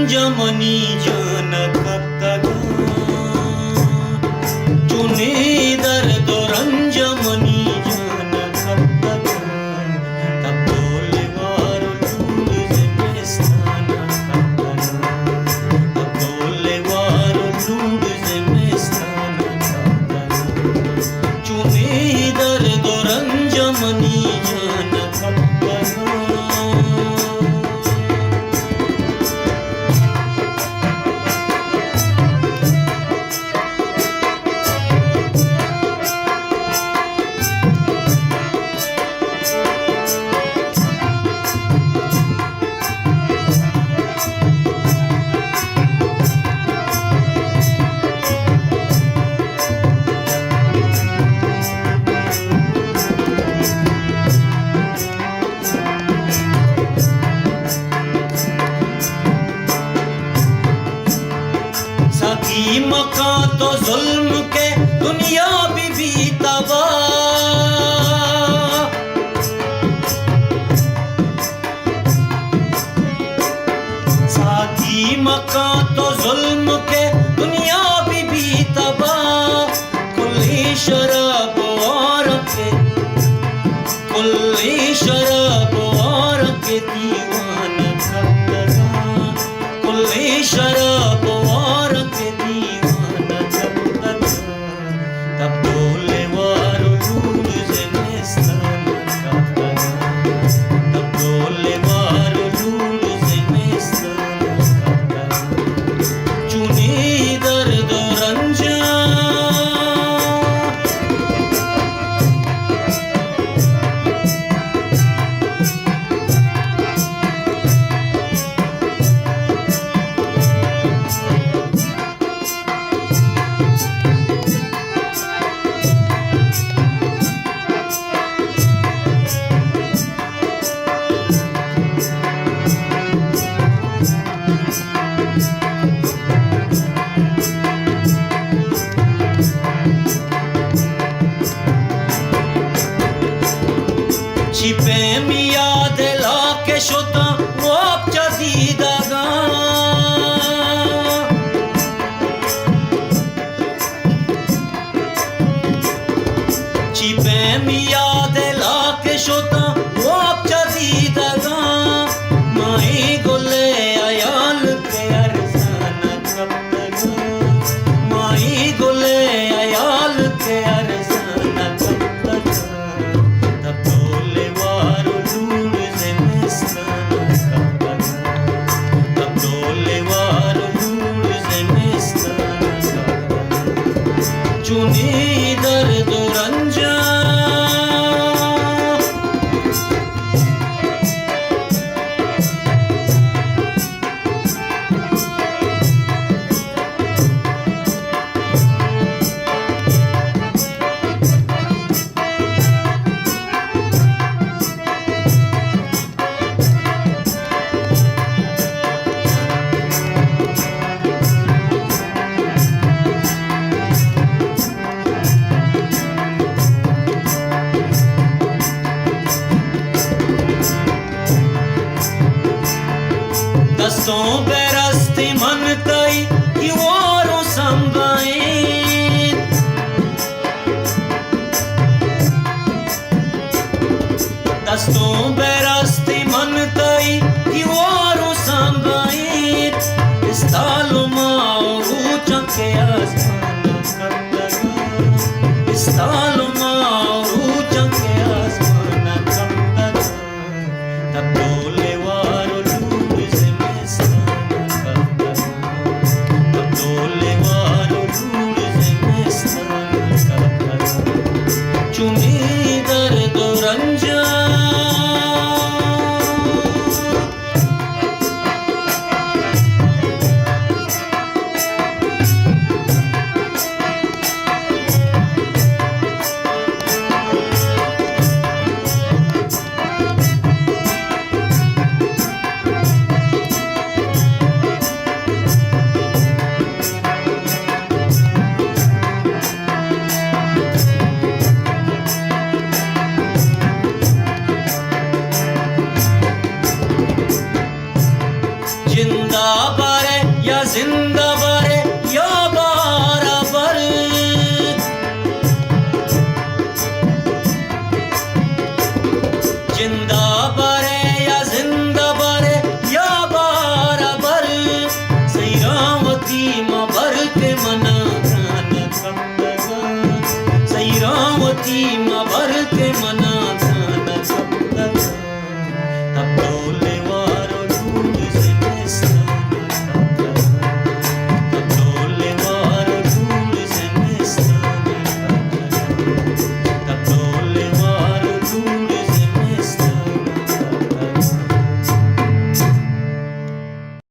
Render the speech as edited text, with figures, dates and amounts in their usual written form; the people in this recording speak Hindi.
रंजमनी जान कब तक चुने दर्द रंजमनी जान कब तक तब बोले वारो लूंड ज़िमिस्ताना कब तक तब बोले वारो लूंड ज़िमिस्ताना कब तक चुने दर्द रंजमनी जान कब तक साकी मका तो जुल्म के दुनिया भी तबाह साकी मका तो जुल्म के दुनिया भी तबाह कुल्ली शराब और के कुल्ली शराब और के दीवाना कब तक कुल्ली शराब और के दीवाना कब तक तब बोले वारो लूंड ज़िमिस्ताना कब तक तब बोले वारो लूंड ज़िमिस्ताना कब तक चुने दर्द रंजा छिपे मिया दिला के शोता वो अब जदीदा गा छिपे मिया दिला के शोता वो अब जदीदा गा माई गोले आयाल के अरसाना कब तक माई गोले आयाल के अरसाना कब तक तब बोले वारो लूंड ज़िमिस्ताना कब तक तब बोले वारो लूंड ज़िमिस्ताना कब तक चुने दर्द रंजा दस्तों बेरस्ती मन तई कि वारो संभाए दस्तों बेरस्ती मन तई कि वारो संभाए इस तालो माओ ऊंचा के आसमाना कब तक इस तालो माओ ऊंचा के आसमाना कब तक तब बोले वारो लूंड ज़िमिस्ताना कब तक तब बोले वारो लूंड ज़िमिस्ताना कब तक चुने दर्द रंजा जिंदाबाद रे या बराबर जिंदाबाद